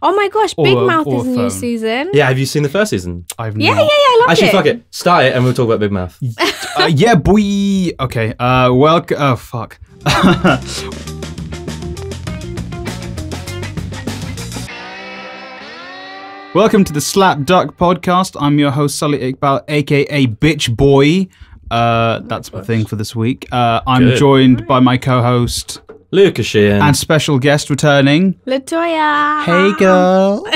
Oh my gosh, Big Mouth is a new season. Yeah, have you seen the first season? I've not. I loved Actually, it. fuck it. Start it and we'll talk about Big Mouth. Yeah, boy. Okay. Welcome. Oh, fuck. Welcome to the SlapDuck Podcast. I'm your host, Sully Iqbal, aka Bitch Boy. That's my thing for this week. I'm joined by my co-host, Lucas Sheehan. and special guest returning, Latoya. Hey girl.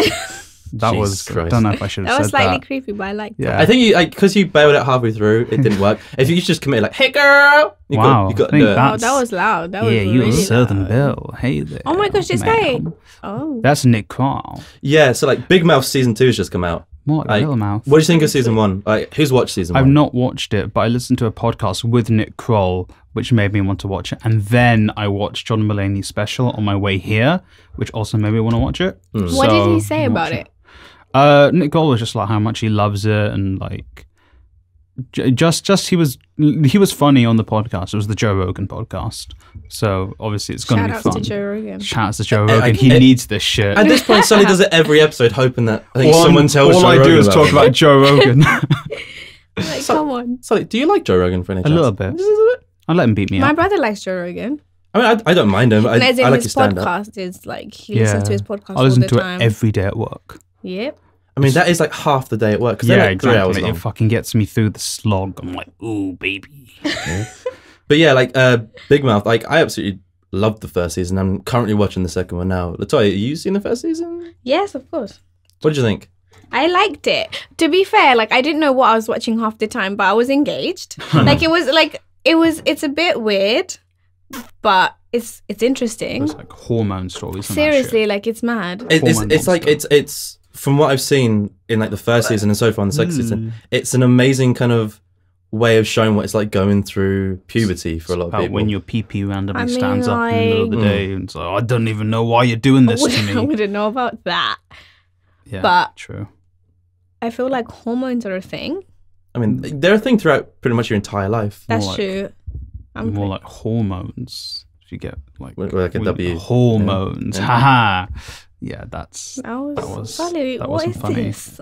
That Jesus was, Christ. I don't know if I should have That was said slightly that. creepy, but I liked it. Yeah. I think you, because you bailed it halfway through, it didn't work. If you just commit like, hey girl, you got to do it. Oh, that was loud. That was Yeah, you really Southern loud. Bill. Hey there. Oh my gosh, this ma'am. guy. Oh. That's Nick Kroll. Yeah, so like Big Mouth season 2 has just come out. What, Like, Little Mouth? What do you think of season 1? Like, who's watched season 1? I've not watched it, but I listened to a podcast with Nick Kroll, which made me want to watch it. And then I watched John Mulaney's special on my way here, which also made me want to watch it. What did he say about it? Nick Kroll was just like how much he loves it, and like just he was funny on the podcast. It was the Joe Rogan podcast, so obviously it's going to be fun. Shout out to Joe Rogan. Shout out to Joe Rogan. He needs this shit. At this point, Sully does it every episode, hoping that someone tells all Joe I Rogan do is talk it. about Joe Rogan. Like, come on. Sully, do you like Joe Rogan for any A chance? little bit. I let him beat me My up. brother likes Joe Rogan. I mean, I don't mind him. I And as in like his his stand-up. podcast is like, he listens to his podcast I listen all the to time. it every day at work. Yep. I mean, that is like half the day at work. Because Yeah, they're like 3 hours exactly. long. It fucking gets me through the slog. I'm like, ooh, baby. But yeah, like Big Mouth, like I absolutely loved the first season. I'm currently watching the second one now. Latoya, you seen the first season? Yes, of course. What did you think? I liked it. To be fair, like I didn't know what I was watching half the time, but I was engaged. It's a bit weird, but it's interesting. It's like hormone stories. And Seriously, like it's mad. It's like it's from what I've seen in like the first season and so far in the second season, it's an amazing kind of way of showing what it's like going through puberty for a lot of people. When your pee randomly I mean, stands up in the middle of the day and it's like, I don't even know why you're doing this to I me. wouldn't know about that. Yeah, but- true. I feel like hormones are a thing. I mean, they're a thing throughout pretty much your entire life. That's like- true. More like hormones. If you get like, Like a W. hormones. Yeah. Haha. Yeah, that was Sully, that what wasn't is funny. this?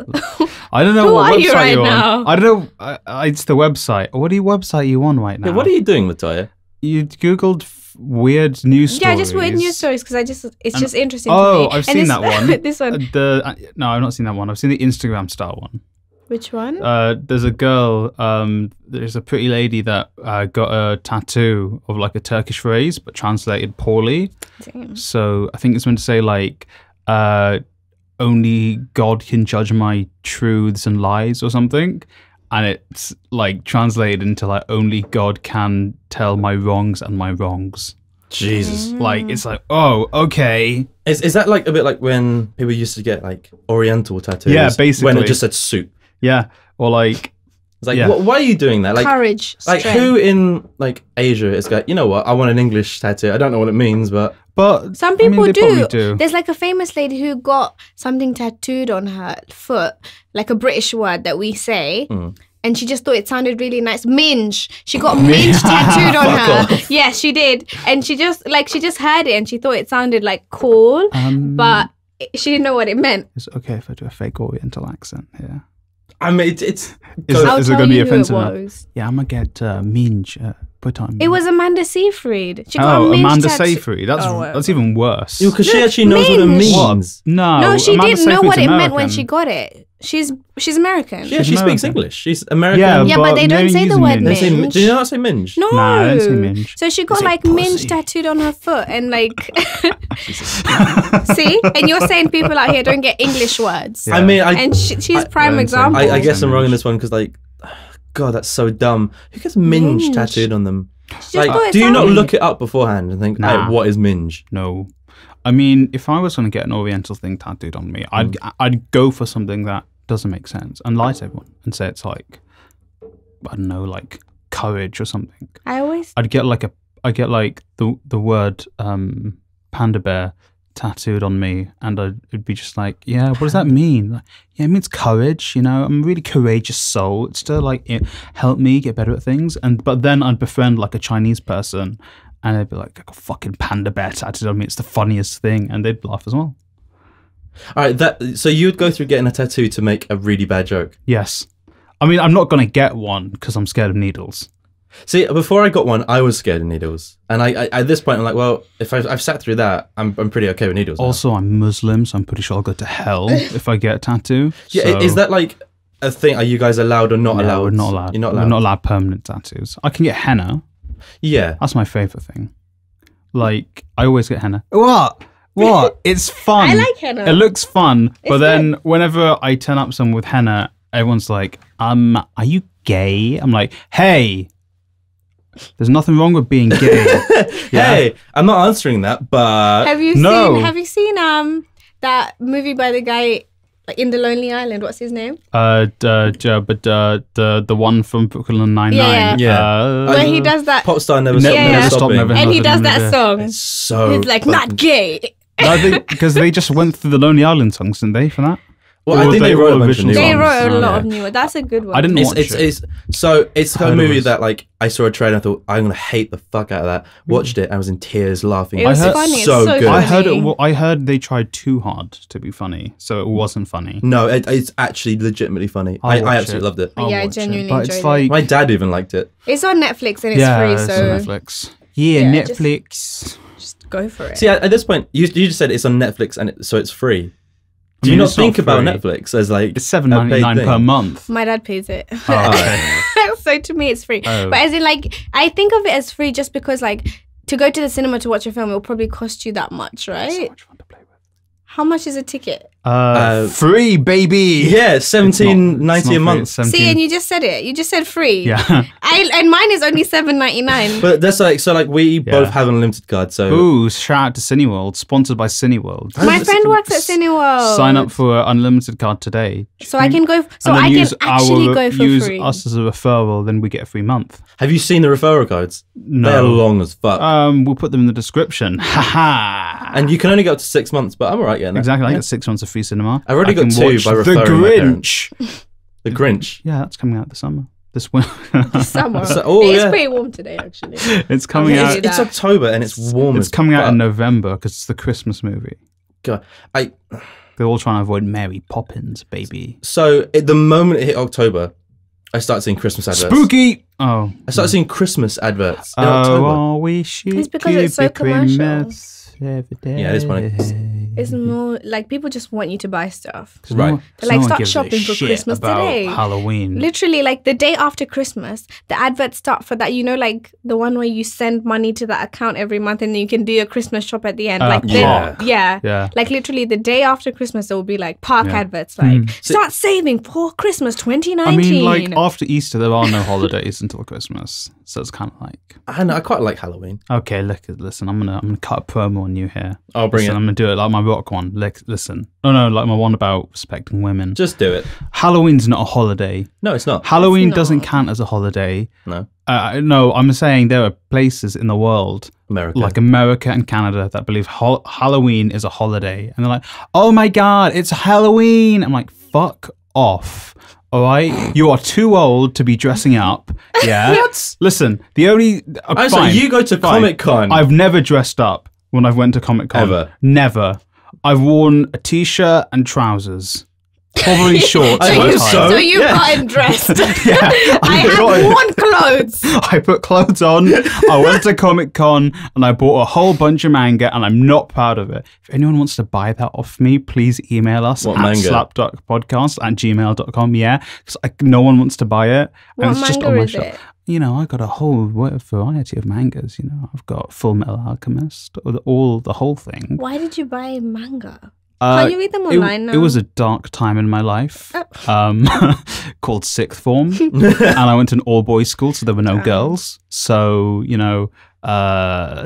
I don't know Who what are website you right you're now? on. I don't know. It's the website. What website are you on right now? Yeah, what are you doing, Latoya? You googled weird news stories. Yeah, just weird news stories because it's just interesting Oh, to me. I've seen that one. This one. No, I've not seen that one. I've seen the Instagram style one. Which one? There's a girl, there's a pretty lady that got a tattoo of like a Turkish phrase, but translated poorly. Damn. So I think it's meant to say like, only God can judge my truths and lies or something. And it's like translated into like, only God can tell my wrongs and my wrongs. Jesus. Like, it's like, oh, okay. Is that like a bit like when people used to get like Oriental tattoos? Yeah, basically. When it just said soup. Yeah. Or like, It's like, Yeah. why are you doing that? Like, Courage. like strength. who in like Asia is like, you know what? I want an English tattoo. I don't know what it means, but Some I mean, people they probably do. There's like a famous lady who got something tattooed on her foot, like a British word that we say. And she just thought it sounded really nice. Minge. She got minge tattooed on her. Yeah, she did. And she just heard it and she thought it sounded like cool, but she didn't know what it meant. It's okay if I do a fake Oriental accent here. I mean, it's Is I'll it tell going to be you who it offensive enough? was. Yeah, I'm going to get minge put on. It was Amanda Seyfried. She got a Oh, minge Amanda tattoo. Seyfried. That's even worse. because she actually knows what it Minge. means. No, No, she Amanda didn't know what Seyfried's it meant when American. she got it. She's American. Yeah, she speaks American. English. She's American. Yeah, but they don't they're say the using word They say, minge. do you not say minge? No. Nah, I don't say minge. So she got say like pussy. minge tattooed on her foot and like see? And you're saying people out here don't get English words. Yeah. I mean, And she's prime don't say- example. I guess I'm wrong in this one because like, God, that's so dumb. Who gets minge, Minge. tattooed on them? Just Like, thought it do you not sounded- look it up beforehand and think, Nah. hey, what is minge? No. I mean, if I was going to get an Oriental thing tattooed on me, I'd go for something that doesn't make sense and lie to everyone and say it's like, I don't know, like courage or something. I'd get like the word panda bear tattooed on me, and it'd be just like, yeah, what does that mean? Like, yeah, it means courage, you know, I'm a really courageous soul. It's to like help me get better at things. But then I'd befriend like a Chinese person and they'd be like, a fucking panda bear tattooed on me, it's the funniest thing, and they'd laugh as well. All right, so you'd go through getting a tattoo to make a really bad joke. Yes. I mean, I'm not going to get one because I'm scared of needles. See, before I got one, I was scared of needles, and I at this point I'm like, well, if I've sat through that, I'm pretty okay with needles. Also, I'm Muslim, so I'm pretty sure I'll go to hell if I get a tattoo. Yeah, so... is that like a thing? Are you guys allowed or not allowed? We're not allowed. You're not allowed. We're not allowed permanent tattoos. I can get henna. Yeah, that's my favorite thing. Like, I always get henna. What? It's fun. I like henna. It looks fun, but It's then good. whenever I turn up someone with henna, everyone's like, are you gay? I'm like, hey, there's nothing wrong with being gay. Hey, I'm not answering that, but Have you No. seen that movie by the guy like in the Lonely Island? What's his name? The one from Brooklyn Nine-Nine. Yeah. Where he does that, Popstar never Never Stop, Never and he does Never. that song. It's so He's like, not gay. Because they just went through the Lonely Island songs, didn't they, for that? Well, Or I think they wrote a bunch of new They ones. wrote a lot Okay. of new ones. That's a good one. I didn't watch it. It's the kind of heard it movie was- that like I saw a trailer and I thought I'm gonna hate the fuck out of that. Watched it, I was in tears laughing. It was I heard- funny. It's so so good. funny. I heard they tried too hard to be funny, so it wasn't funny. No, it's actually legitimately funny. I'll I watch absolutely it. loved it. I'll Yeah, I watch it. genuinely But it's enjoyed like, My dad even liked it. It's on Netflix and it's yeah, free, it's so on Netflix. Yeah, Yeah, Netflix. just go for it. See, at this point, you just said it's on Netflix and so it's free. I Do you mean, not it's not think about free. Netflix as like It's $7.99 per month. My dad pays it. Oh, okay. So to me, it's free. Oh. But as in, like, I think of it as free just because, like, to go to the cinema to watch a film, it will probably cost you that much, right? So much fun to play with. How much is a ticket? Free, baby. Yeah, It's not $17.90 a free, month. it's 17. See, and you just said it. You just said free. Yeah. And mine is only $7.99. But that's like so like we both have an unlimited card, so Ooh, shout out to Cineworld, sponsored by Cineworld. My friend works at Cineworld. Sign up for an unlimited card today. So I can go. So And then I can use actually go for use free. us as a referral, then we get a free month. have you seen the referral codes? No. They're long as fuck. We'll put them in the description. Haha. And you can only go up to 6 months, but I'm alright getting that. Exactly, I Yeah. get 6 months of free cinema. I've already I got can 2 watch by The referring my parents. Grinch. The Grinch. Yeah, that's coming out this summer. This winter. Summer. So- oh, It's yeah. pretty warm today, actually. It's coming Okay. out. It's- It's October and it's warm It's as coming out fuck. in November because it's the Christmas movie. God. They're all trying to avoid Mary Poppins, baby. So at the moment it hit October, I start seeing Christmas adverts. Spooky. Oh. I started seeing Christmas adverts in October. Oh, we should It's because it's so keep it commercial. Christmas every day. Yeah, it is funny. It's more like people just want you to buy stuff. Right. They're like, start shopping for Christmas about today. Halloween. Literally, like the day after Christmas, the adverts start for that. You know, like the one where you send money to that account every month and then you can do your Christmas shop at the end. Like, Park. yeah. Yeah. Like literally the day after Christmas, there will be like park Yeah. adverts like, start saving for Christmas 2019. I mean, like after Easter, there are no holidays until Christmas, so it's kind of like, I know, I quite like Halloween. okay, listen, I'm gonna cut a promo on you here. I'll bring Listen, it. I'm gonna do it like my rock one. Listen, no, like my one about respecting women. Just do it. Halloween's not a holiday. No, it's not. Halloween It's doesn't not. count as a holiday. No. No, I'm saying there are places in the world, America. like America and Canada, that believe Halloween is a holiday. And they're like, oh my God, it's Halloween. I'm like, fuck off. All right? You are too old to be dressing up. Yeah. What? Listen, the only. I'm sorry, fine, you go to fine. Comic-Con. I've never dressed up when I've went to Comic-Con. Ever? Never. I've worn a t-shirt and trousers. Probably shorts. I all the hope time. so. So you've Yeah. gotten dressed. Yeah, I have got it. worn clothes. I put clothes on, I went to Comic Con, and I bought a whole bunch of manga, and I'm not proud of it. If anyone wants to buy that off me, please email us What at manga? slapduckpodcast@gmail.com. Yeah, because no one wants to buy it. What and it's just manga on my is shop. it? You know, I got a whole variety of mangas. You know, I've got Full Metal Alchemist, or the whole thing. Why did you buy manga? Can't you read them online now? It was a dark time in my life, called sixth form, and I went to an all-boys school, so there were no girls. So you know, so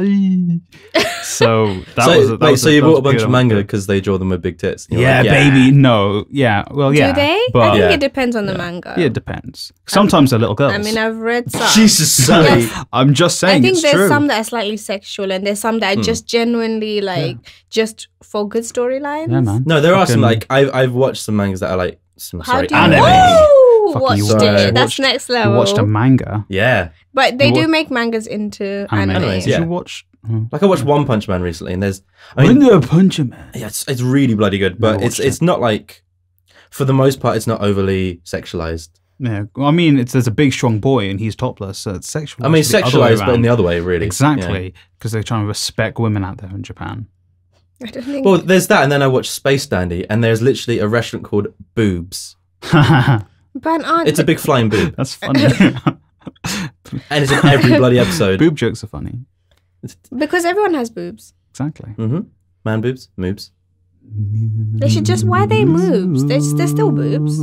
that was. That was so you that bought was a bunch good. of manga because they draw them with big tits. And you're Yeah, like, baby. No, yeah. Well, yeah. Do they? I But think Yeah. it depends on the manga. yeah, it depends. Sometimes they're little girls. I mean, I've read some. Jesus, Sally. Yes. I'm just saying. I think it's there's true. some that are slightly sexual and there's some that are just genuinely like just for good storylines. Yeah, man. No, there are some Fucking- like I've watched some mangas that are like How sorry, do you anime. Woo! Fucking you Watched watched- it. That's watched- next You level. watched a manga. Yeah. But they you do wa- make mangas into Anime. anime. Animes, Did yeah. you watch Like I watched One Punch Man recently, and there's Punch Man. yeah, it's really bloody good, but it's not like, for the most part, it's not overly sexualized. Yeah, well, I mean, there's a big, strong boy and he's topless, so it's sexual. I mean, sexualized, but in the other way, really. Exactly, because they're trying to respect women out there in Japan. I don't think. Well, there's that, and then I watched Space Dandy, and there's literally a restaurant called Boobs. But aren't It's a big flying boob, That's funny. and it's in every bloody episode. Boob jokes are funny. because everyone has boobs. Exactly. Man boobs, moobs. They should just. Why are they moobs? They're still boobs.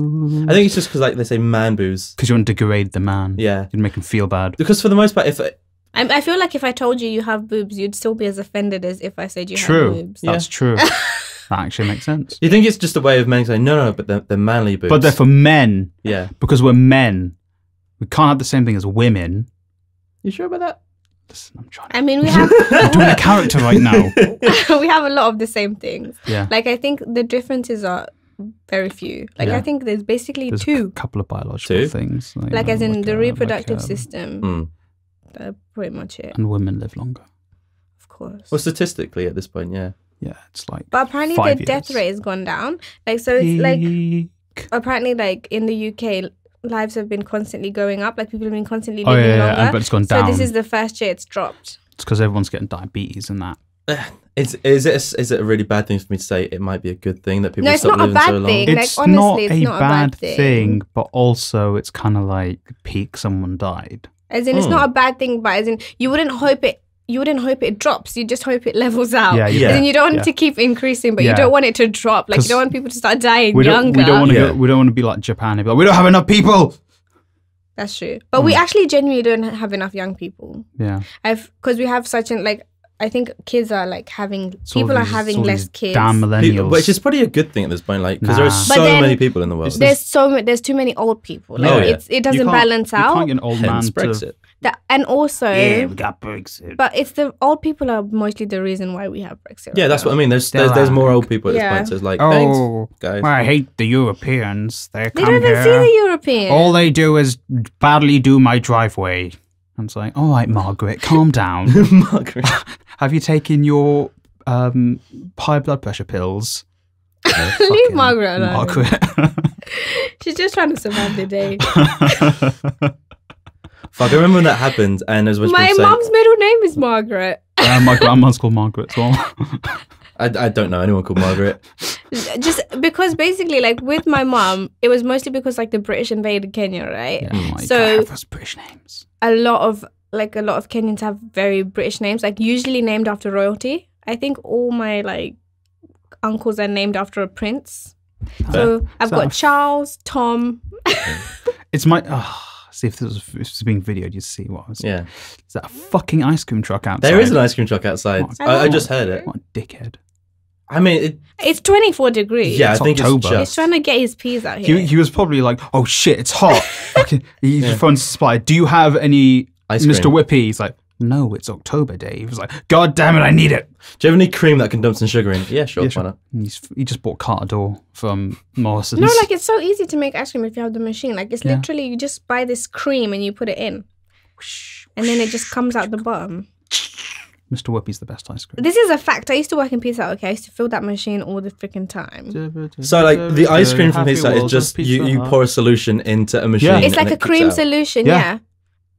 I think it's just because like they say man boobs. Because you want to degrade the man. Yeah, You'd make him feel bad. because for the most part, if I feel like if I told you have boobs, you'd still be as offended as if I said you True. have boobs. That's true. That actually makes sense. you think it's just a way of men saying no, but they're manly boobs. But they're for men. yeah. Because we're men. We can't have the same thing as women. You sure about that? Listen, I'm trying I mean, we have I'm doing a character right now. we have a lot of the same things. Yeah. Like I think the differences are very few. Like Yeah. I think there's basically There's two. a couple of biological Two? things. Like as in the reproductive like, system. That's pretty much it. And women live longer. Of course. Well, statistically at this point, yeah. Yeah, it's like But apparently 5 the death years. rate has gone down. Like so it's like apparently like in the UK lives have been constantly going up. Like people have been constantly Oh, living yeah, longer. yeah, but it's gone So down. this is the first year it's dropped. It's because everyone's getting diabetes and that. Is it a really bad thing for me to say? It might be a good thing that people No, it's stop not a living bad so long. thing. Like, It's honestly, not it's a not a bad bad thing. thing, but also it's kind of like peak someone died. As in it's not a bad thing, but as in you wouldn't hope it drops. You just hope it levels out. Yeah, yeah. As in you don't want Yeah. it to keep increasing, but Yeah. you don't want it to drop. Like you 'Cause don't want people to start dying We younger. don't want to Yeah. we don't want to be like Japan and be like, we don't have enough people. That's true. But we actually genuinely don't have enough young people. Yeah. Because we have such an like. I think kids are like having It's all people are these- having it's all less these kids. Damn millennials. Which is probably a good thing at this point, like because there are Nah. But so then- many people in the world. There's too many old people. Like Oh, yeah. it You doesn't can't- balance You out. can't get an old man Hence to. Brexit. And also, got Brexit. but it's the old people are mostly the reason why we have Brexit. Yeah, right that's now. what I mean. There's They're more like- old people at this Yeah. point. So it's like, Oh, thanks, guys. I hate the Europeans. They They come don't even here. see the Europeans. All they do is badly do my driveway. And it's like, all right, Margaret, calm down. Margaret. Have you taken your high blood pressure pills? Leave Fucking Margaret alone. Margaret. She's just trying to survive the day. Fuck, I remember when that happened, and there was a bunch of My people saying, mom's middle name is Margaret. My grandma's called Margaret as well. I don't know anyone called Margaret. Just because basically, like with my mom, it was mostly because like the British invaded Kenya, right? Oh my So- God, have those British names. A lot of Kenyans have very British names, like usually named after royalty. I think all my like uncles are named after a prince. So I've got Charles, Tom. It's my. See if this was being videoed, you'd see what I was. Yeah, Is that a fucking ice cream truck outside? there is an ice cream truck outside. What? I just heard it. What a dickhead. I mean, It's 24 degrees. yeah, It's I think October. it's He's just. trying to get his peas out here. He was probably like, oh shit, it's hot. Fucking, he phones supply. Do you have any Ice Mr. cream. Whippy? He's like, no, it's October Day. He was like, God damn it, I need it. Do you have any cream that can dump some sugar in? Yeah, sure. Yeah, Why sure. not? He just bought Cartador from Morrison's. No, like it's so easy to make ice cream if you have the machine. Like it's literally you just buy this cream and you put it in, and then it just comes out the bottom. Mr. Whippy's the best ice cream. This is a fact. I used to work in Pizza Hut, okay? I used to fill that machine all the freaking time. So like the ice cream from Happy Pizza Hut is Wheels just of you Pizza Hut. pour a solution into a machine. Yeah. It's and like a it kicks cream out solution, Yeah. yeah.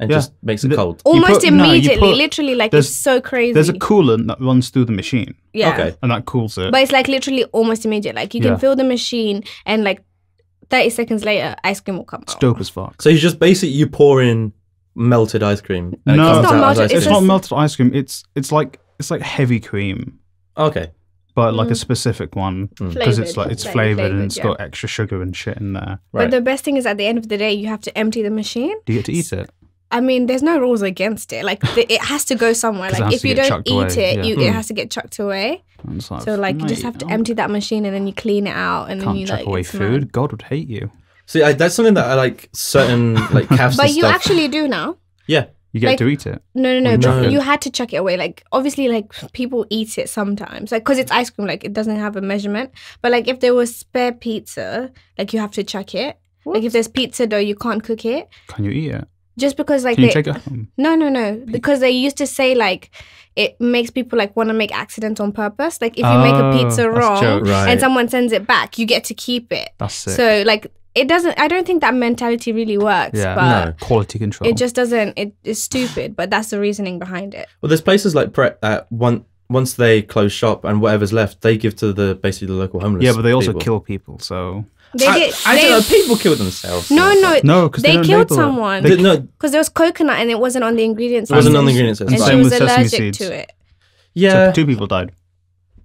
and Yeah. just makes it cold. Almost you immediately, put- literally, like there's- it's so crazy. There's a coolant that runs through the machine, yeah. Okay. and that cools it. But it's like literally almost immediate. Like you can Yeah. fill the machine and like 30 seconds later, ice cream will come It's out. dope as fuck. So you just basically you pour in melted ice cream. And No. it comes It's not out as melted, ice It's cream. not melted ice cream. It's like heavy cream, Okay. but like a specific one because it's Flavoured, like it's slightly flavored and flavoured, it's yeah. got extra sugar and shit in there. Right. But the best thing is at the end of the day, you have to empty the machine. Do you get to eat it? I mean, there's no rules against it. Like it has to go somewhere. 'Cause it Like has if to you get don't chucked eat away, it, yeah. it has to get chucked away. And it's like, So like you just mate, have to I empty that machine and then you clean it out and then Can't you chuck like away it's food. mad. God would hate you. See, that's something that I like. Certain like calves But and you stuff. actually do now. Yeah. You get Like- to eat it. No. no. But you had to chuck it away. Like obviously, like people eat it sometimes, like because it's ice cream. Like it doesn't have a measurement. But like if there was spare pizza, like you have to chuck it. Like if there's pizza dough, you can't cook it. Can you eat it? Just because like Can you take it home? No. Because they used to say like it makes people like want to make accidents on purpose. Like if you make a pizza that's a wrong joke. Right. and someone sends it back, you get to keep it. That's sick. So like it doesn't. I don't think that mentality really works. Yeah, but quality control. it just doesn't. It is stupid. But that's the reasoning behind it. Well, there's places like Pret that once they close shop and whatever's left, they give to the local homeless. Yeah, but they also people. kill people, so... I don't know, people kill themselves. No, because they don't killed label it. someone. No, Because there was coconut and it wasn't on the ingredients it list. wasn't on the ingredients list. And Same she was with sesame allergic seeds. to it. Yeah. So 2 people died.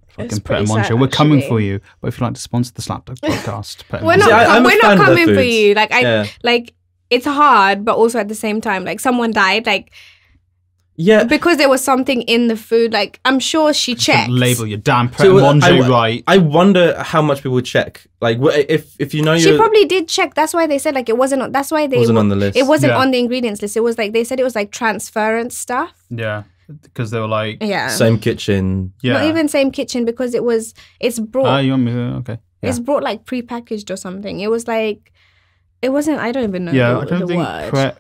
Fucking It's Pret and pretty Moncho. sad, We're coming actually. for you. But if you'd like to sponsor the SlapDuck podcast, Pret and We're Moncho. not. I'm a We're fan not of their coming for foods. you. Like Yeah. like it's hard, but also at the same time, like someone died. Like Yeah. because there was something in the food. Like I'm sure she checked. Label your damn Pret So, and Moncho right. I wonder how much people check. Like, if you know She you probably did check. That's why they said like it wasn't. That's why they wasn't on the list. It wasn't Yeah. on the ingredients list. It was like they said it was like transference stuff. Yeah, because they were like... Yeah. Same kitchen. Yeah. Not even same kitchen because it's brought. You want me to... Okay. Yeah. It's brought like prepackaged or something. It was like it wasn't. I don't even know. Yeah, the, I don't the think word. Pret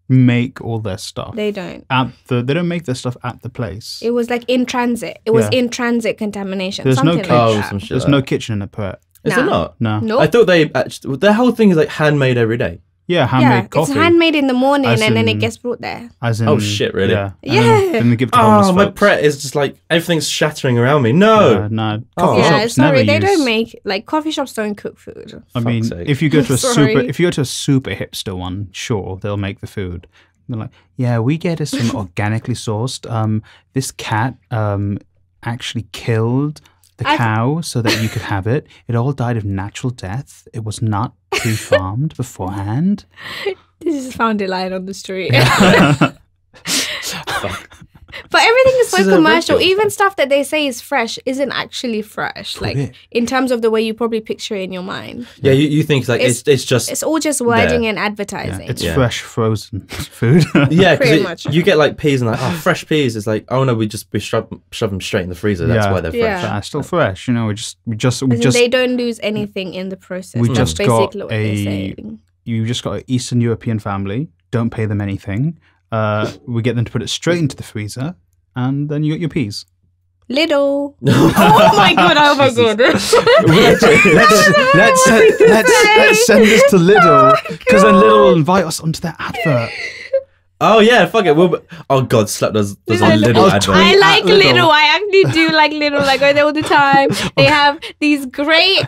make all their stuff. They don't. They don't make their stuff at the place. It was like in transit. It was Yeah. in transit contamination. There's no something kitchen. like Oh, that. some shit. There's like no that. kitchen in a Pret. Is Nah. there not? No. Nope. I thought they actually. Their whole thing is like handmade every day. Yeah, handmade coffee. It's handmade in the morning As and then it in- ges brought there. As in, Oh, shit, really? Yeah. Yeah. Then they give it to homeless Oh, my folks. Pret is just like everything's shattering around me. No. No. Oh. Coffee Yeah, shops sorry, never they use... don't make like coffee shops don't cook food. I mean, Fuck's sake. if you go to a Sorry. super hipster one, sure, they'll make the food. They're like, yeah, we get us from organically sourced. This cat actually killed the cow so that you could have it. It all died of natural death. It was not pre-farmed beforehand. This is found it lying on the street. But everything is so This is a commercial. ritual. Even stuff that they say is fresh isn't actually fresh. Like it. in terms of the way you probably picture it in your mind. Yeah, you think like it's just It's all just wording and advertising. It's Yeah. fresh frozen food. yeah, Pretty because much. you get like peas and like fresh peas. It's like we shove them straight in the freezer. That's Yeah. why they're fresh. Yeah. They're still fresh. You know, we As in just they don't lose anything in the process. we That's just got basically what they're saying. you just got an Eastern European family. Don't pay them anything. We get them to put it straight into the freezer, and then you got your peas. Lidl. Oh my god! Oh my god! let's send this to Lidl because then Lidl will invite us onto their advert. Oh yeah, fuck it. Oh god, Slap does a Listen, little I'll advert. tweet I like at Lidl. Lidl. I actually do like Lidl. I go there all the time. They have these great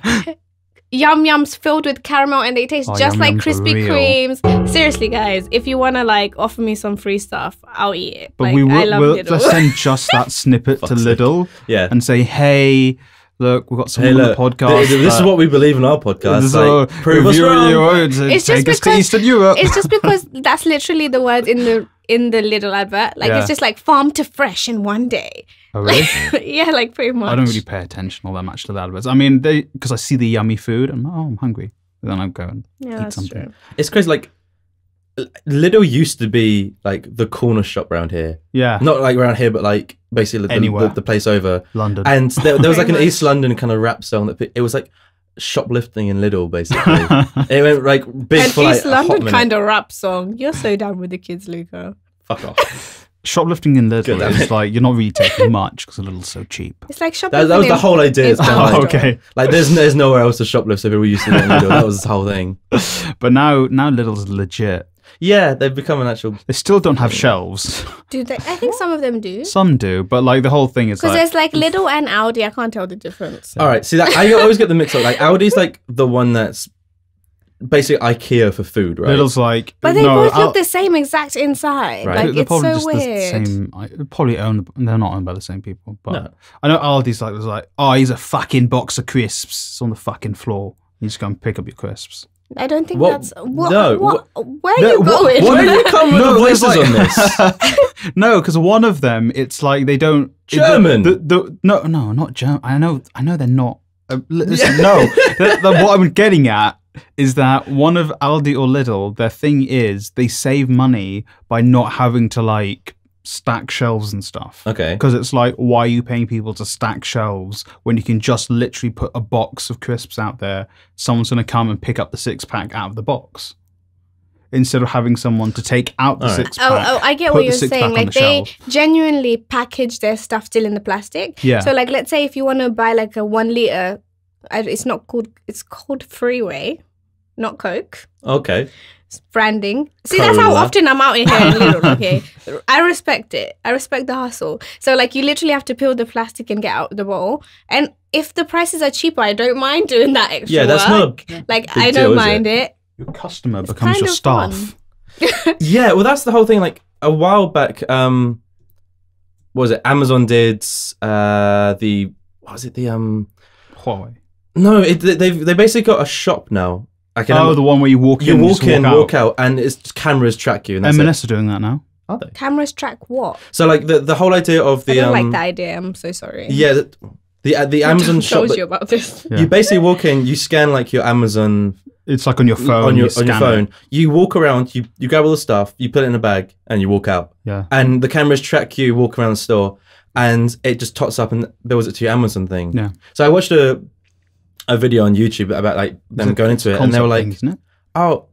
yum yums filled with caramel, and they taste just Yum like Yums are Krispy real. Kremes. Seriously, guys, if you wanna like offer me some free stuff, I'll eat it. But Like, we I will love we'll Lidl. just send just that snippet to Fuck's sake. Lidl Yeah. and say, hey, look, we've got someone Hey, on look, the podcast. this is what we believe in our podcast. This is Like, prove us wrong. It's just Take us to because- Eastern Europe. It's just because that's literally the words in the Lidl advert. Like Yeah. it's just like farm to fresh in one day. Oh, really? Yeah, like pretty much. I don't really pay attention all that much to the adverts. I mean, because I see the yummy food and I'm hungry. Then I go and Yeah, eat that's something. true. It's crazy. Like Lidl used to be like the corner shop around here. Yeah, Not like around here, but like basically Anywhere. the place over. London. And there was like an Pretty East London kind of rap song that it was like shoplifting in Lidl basically. It went like big An for like East a hot London minute. kind of rap song. You're so down with the kids, Luca. Fuck off. Shoplifting in Lidl Good, is like you're not really taking much because Lidl's so cheap. It's like shopping. That was the whole idea. It's kind of Oh, like, okay. like there's nowhere else to shoplift, so people used to get in Lidl. That was the whole thing. But now Lidl's legit. Yeah, they've become an actual. They still don't have shelves. Do they? I think some of them do. Some do, but like the whole thing is Because like there's like Lidl and Aldi. I can't tell the difference. All right, see that I always get the mix up. Like Aldi's like the one that's basically IKEA for food, right? Lidl's like. But they no, both look the same exact inside. Right. Like they're it's probably so just weird. the same. Probably owned. They're not owned by the same people. But No. I know Aldi's like was like, oh, here's a fucking box of crisps. It's on the fucking floor. You just go and pick up your crisps. I don't think What? that's what. No, Where are you going? Where do you come with the there's voices on this? No, because one of them, it's like they don't German. No, not German. I know they're not. Listen, no. What I'm getting at is that one of Aldi or Lidl, their thing is they save money by not having to like stack shelves and stuff. Okay. Because it's like, why are you paying people to stack shelves when you can just literally put a box of crisps out there? Someone's going to come and pick up the 6-pack out of the box. instead of having someone to take out the six pack. Oh, I get put what the you're six-pack saying. on Like the they shelf. genuinely package their stuff still in the plastic. Yeah. So like, let's say if you want to buy like a 1 liter, it's called Freeway, not Coke. Okay. It's branding. See, that's how Cola. often I'm out here in Lidl, okay? I respect it. I respect the hustle. So like, you literally have to peel the plastic and get out the bottle. And if the prices are cheaper, I don't mind doing that extra Yeah, that's work. not a Like, big I deal, don't is mind it. Your customer It's becomes kind your of staff. fun. Yeah, well, that's the whole thing. Like a while back, what was it? Amazon did the Huawei. no, they basically got a shop now. Like The one where you walk in, you and walk just in, walk walk out, and it's just cameras track you. And that's M&S are doing that now. Are they? Cameras track what? So like the whole idea of the I don't like that idea. I'm so sorry. yeah the Amazon shop. told you about this. Yeah. You basically walk in, you scan like your Amazon It's like on your phone. on your scan phone. it. You walk around, you grab all the stuff, you put it in a bag, and you walk out. Yeah. And the cameras track you, walk around the store, and it just tots up and builds it to your Amazon thing. Yeah. So I watched a video on YouTube about like them going into it, and they were like, thing, isn't it? "Oh,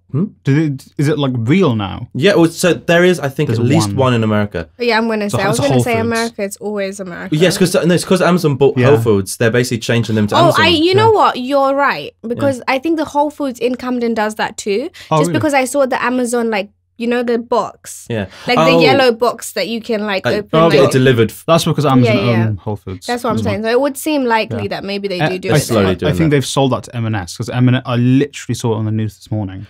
Is it like real now? yeah." Well, so there is, I think, There's at least one. one in America. Yeah, I'm gonna say. I was it's a gonna Whole say Foods. America. It's always America. Yes, because Amazon bought Yeah. Whole Foods, they're basically changing them to Oh, Amazon. you know what? You're right because I think the Whole Foods in Camden does that too. Oh, Just really? because I saw the Amazon the box, Yeah, like the yellow box that you can like, open. get like- it delivered. That's because Amazon Yeah. own Whole Foods. That's what I'm as well. saying. So it would seem likely Yeah. that maybe they do I, it. slowly there. doing I think that. they've sold that to M&S because M&S. I literally saw it on the news this morning.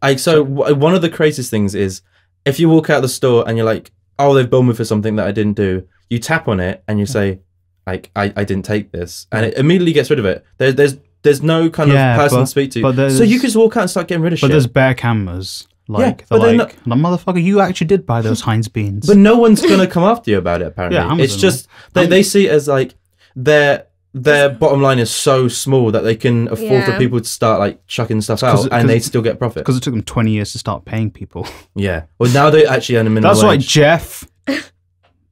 One of the craziest things is if you walk out of the store and you're like, "Oh, they've billed me for something that I didn't do," you tap on it and you say, "Like, I didn't take this," and it immediately gets rid of it. There's no kind of person to speak to, but so you can just walk out and start getting rid of But shit. there's bare cameras. Like, but they're they're like, the motherfucker, you actually did buy those Heinz beans. But no one's gonna come after you about it. Apparently, Yeah, Amazon it's just they see it as like their bottom line is so small that they can afford for Yeah. people to start like chucking stuff 'cause out it- and 'cause- they still get profit. Because it took them 20 years to start paying people. Yeah. Well, now they actually earn a minimum That's right, wage. Jeff.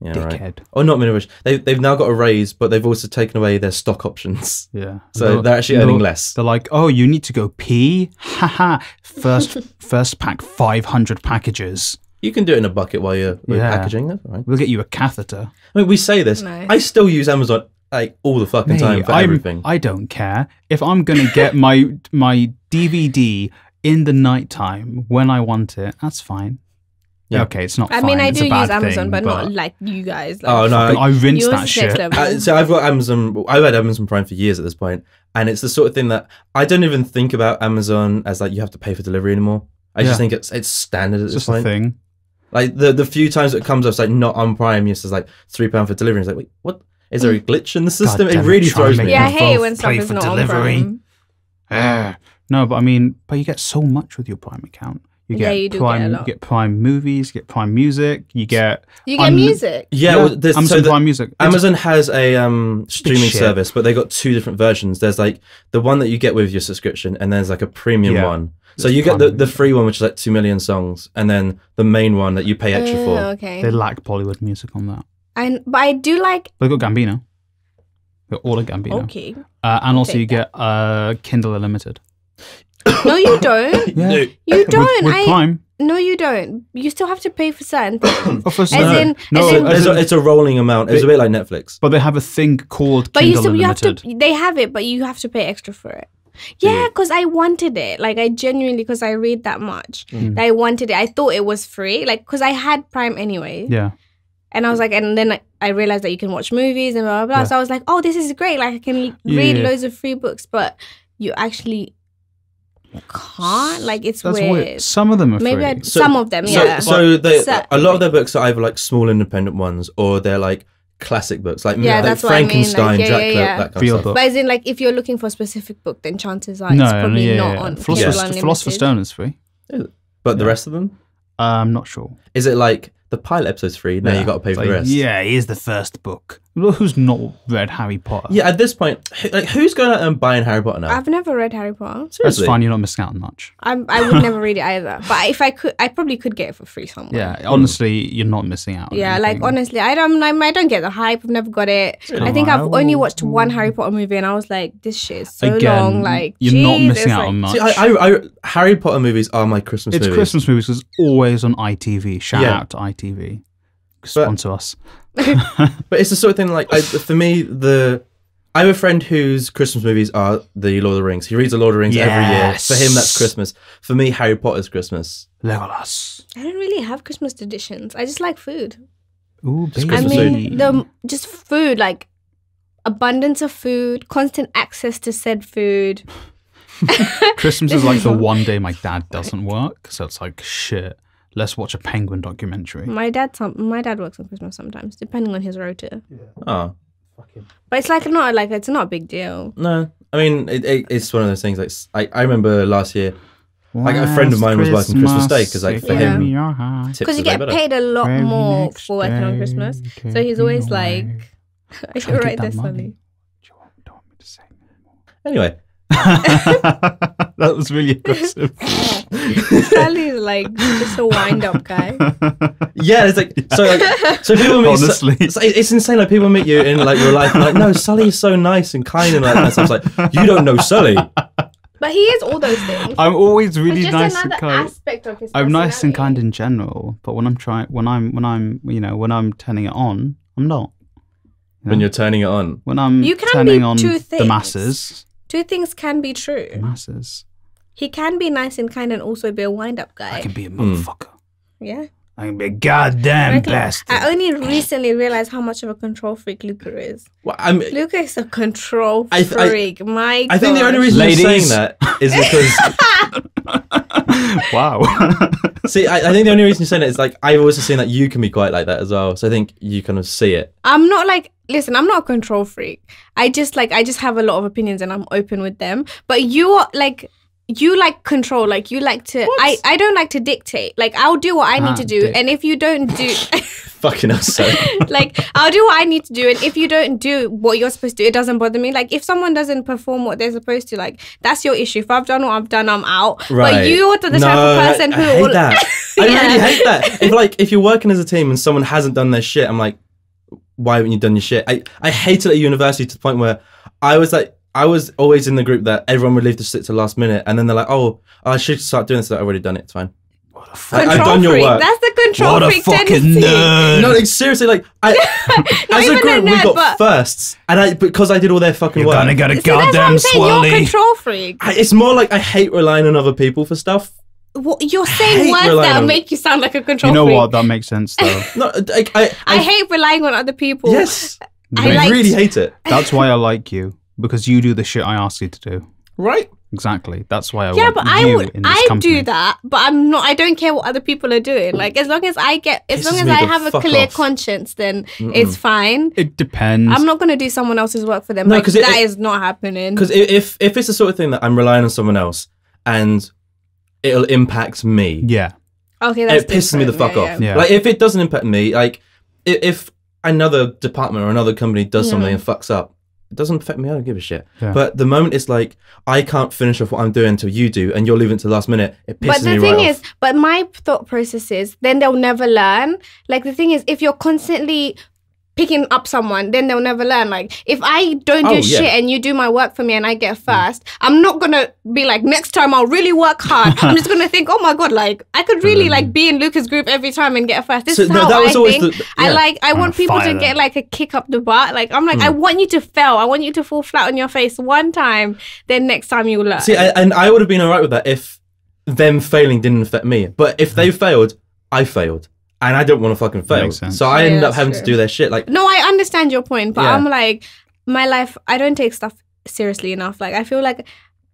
Yeah, Dickhead. right. Or not minimum wage. They've now got a raise, but they've also taken away their stock options. Yeah. So they're actually earning less. They're like, oh, you need to go pee? Haha. First pack 500 packages. You can do it in a bucket while you're Yeah. packaging. That's all right. We'll get you a catheter. I mean, we say this. No. I still use Amazon like all the fucking time for everything. I don't care. If I'm going to get my DVD in the nighttime when I want it, that's fine. Yeah. Okay, it's not I fine. mean, I it's do a bad use Amazon, thing, but not like you guys. Like, Oh, no. I rinse yours that is shit. next level. So I've got Amazon. I've had Amazon Prime for years at this point, and it's the sort of thing that I don't even think about Amazon as like you have to pay for delivery anymore. I just think it's standard at It's this just a point. thing. Like the few times it comes up, it's like not on Prime. It's just like £3 for delivery. It's like, wait, what? Is there a glitch in the system? damn It it, really try throws and me. make yeah, I me hate it both when stuff pay is for not delivery. on Prime. No, but I mean, but you get so much with your Prime account. You Yeah, get you do Prime, get a lot. You get Prime movies, you get Prime Music, you get You get music. Yeah, well, there's Amazon so the- Prime Music. It's- Amazon has a streaming shit. service, but they got two different versions. There's like the one that you get with your subscription, and there's like a premium Yeah. one. So It's you get Prime the free one, which is like 2 million songs, and then the main one that you pay extra for. Okay. They lack Bollywood music on that. But I do like. But they got Gambino. They got all of Gambino. Okay. And also take you get Kindle Unlimited. No, you don't. Yeah. You don't. With Prime. No, you don't. You still have to pay for certain things. Oh, for As in- no, as in- as in- It's a rolling amount. It's a bit like Netflix. but they have a thing called But you Kindle still you have Unlimited. to. They have it, but you have to pay extra for it. Yeah, because I wanted it. Like I genuinely, because I read that much, that I wanted it. I thought it was free. Like because I had Prime anyway. Yeah. And I was like, and then I realized that you can watch movies and blah, blah, blah. Yeah. So I was like, oh, this is great. Like I can read loads of free books, but you actually can't. Like it's That's weird. Some of them are Maybe free. some of them, yeah. So Certain a lot of their books are either like small independent ones, or they're like classic books, like, Yeah, like that's what I mean, Frankenstein, like, yeah, Dracula, yeah. that kind Real of stuff. book. But as in, like, if you're looking for a specific book, then chances are it's No, probably yeah, not yeah. on Philosopher's, Kindle Philosopher's Unlimited. Stone is free. But the rest of them, I'm not sure. is it like the pilot episode's free. Now you got to pay for the rest. Yeah, here's the first book. Who's not read Harry Potter? Yeah, at this point, who's going out and buying Harry Potter now? I've never read Harry Potter. Seriously? That's fine. You're not missing out on much. I would never read it either. But if I could, I probably could get it for free somewhere. Yeah, honestly, you're not missing out on anything. Like honestly, I don't get the hype. I've never got it. Really? I think I've only watched one Harry Potter movie, and I was like, this shit is so long. Like, you're not missing out on much. See, I Harry Potter movies are my Christmas movies. It's Christmas movies because it's always on ITV. Shout out to ITV. Sponsor us. But it's the sort of thing like for me, I have a friend whose Christmas movies are the Lord of the Rings. He reads the Lord of the Rings every year. For him, that's Christmas. For me, Harry Potter's Christmas. Legolas. I don't really have Christmas traditions. I just like food. Ooh, baby. Christmas food. Just food, like abundance of food, constant access to said food. Christmas is like the one day my dad doesn't work, so it's like shit. Let's watch a penguin documentary. My dad works on Christmas sometimes, depending on his rota. Yeah. Oh, but it's it's not a big deal. No, I mean it's one of those things. Like I remember last year, like a friend of mine was working Christmas Day because like for him, because you get paid a lot more for working on Christmas. So he's always like, "Are you right there, Sully?" Don't want me to say anymore. Anyway. That was really aggressive. Sally's like just a wind-up guy. Yeah, it's like so people meet. Honestly, it's insane. Like people meet you in like real life, and like, no, Sully is so nice and kind and like that. So I was like, you don't know Sully. But he is all those things. I'm always really nice and kind. Aspect of his I'm nice and kind in general, but when I'm turning it on, I'm not. When you're turning it on, when I'm turning on the masses. Two things can be true. The masses. He can be nice and kind and also be a wind-up guy. I can be a motherfucker. Yeah. I can be a goddamn bastard. I only recently realized how much of a control freak Luca is. Well, Luca is a control freak. My God. I think the only reason you're saying that is because... Wow. See, I think the only reason you're saying it is like, I've also seen that you can be quite like that as well. So I think you kind of see it. I'm not like... Listen, I'm not a control freak. I just have a lot of opinions and I'm open with them. But you are like... You like control, like you like to... I don't like to dictate. Like, I'll do what I need to do. And if you don't do... Fucking hell, so. Like, I'll do what I need to do. And if you don't do what you're supposed to do, it doesn't bother me. Like, if someone doesn't perform what they're supposed to, like, that's your issue. If I've done what I've done, I'm out. Right. But you're the type of person who... I hate that. I really hate that. If you're working as a team and someone hasn't done their shit, I'm like, why haven't you done your shit? I hated it at university to the point where I was always in the group that everyone would leave to sit to the last minute, and then they're like, "Oh, I should start doing this. I've already done it. It's fine. I've done your work." That's the control freak What a fucking tendency. nerd! No, like, seriously, like as a group, we got firsts, and because I did all their fucking work. You're gonna get a goddamn swirly. You're a control freak. It's more like I hate relying on other people for stuff. You're saying words that make you sound like a control freak. You know what? That makes sense, though. No, I hate relying on other people. Yes, I really hate it. That's why I like you. Because you do the shit I ask you to do. Right. Exactly. That's why I want you in this company. Do that, but I'm not. I don't care what other people are doing. Like as long as I have a clear conscience, then it's fine. It depends. I'm not gonna do someone else's work for them. No, because that is not happening. Because if it's the sort of thing that I'm relying on someone else and it'll impact me. Yeah. Okay. That's it pisses me the fuck off. Yeah. Like if it doesn't impact me, like if another department or another company does something and fucks up. It doesn't affect me. I don't give a shit. Yeah. But the moment it's like I can't finish off what I'm doing until you do, and you're leaving it to the last minute, it pisses me right off. But the thing is, my thought process is, then they'll never learn. Like the thing is, if you're constantly picking up someone, then they'll never learn. Like if I don't do shit and you do my work for me and I get first, I'm not gonna be like, next time I'll really work hard. I'm just gonna think, oh my God, like I could really like be in Luca's group every time and get first. This is how I think. I want people to get like a kick up the butt. Like I'm like, I want you to fail. I want you to fall flat on your face one time. Then next time you'll learn. See, and I would have been alright with that if them failing didn't affect me. But if they failed, I failed. And I don't want to fucking fail. So I end up having to do their shit. Like, no, I understand your point, but I'm like, my life, I don't take stuff seriously enough. Like, I feel like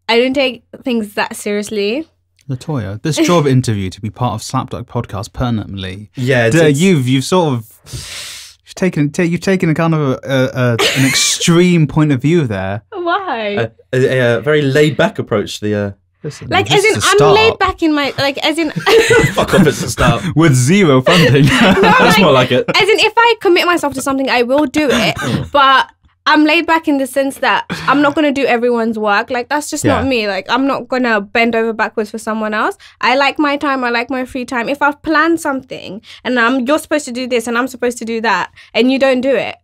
I don't take things that seriously. Latoya, this job interview to be part of SlapDuck Podcast permanently. Yeah, you've sort of taken a kind of an extreme point of view there. Why? A very laid back approach to the. Listen, Like, this as in, is a I'm start. laid back in my, like, as in, Fuck off, it's a start. With zero funding. That's more like it. as in, if I commit myself to something, I will do it. But I'm laid back in the sense that I'm not going to do everyone's work. Like, that's just not me. Like, I'm not going to bend over backwards for someone else. I like my time. I like my free time. If I've planned something and you're supposed to do this and I'm supposed to do that and you don't do it,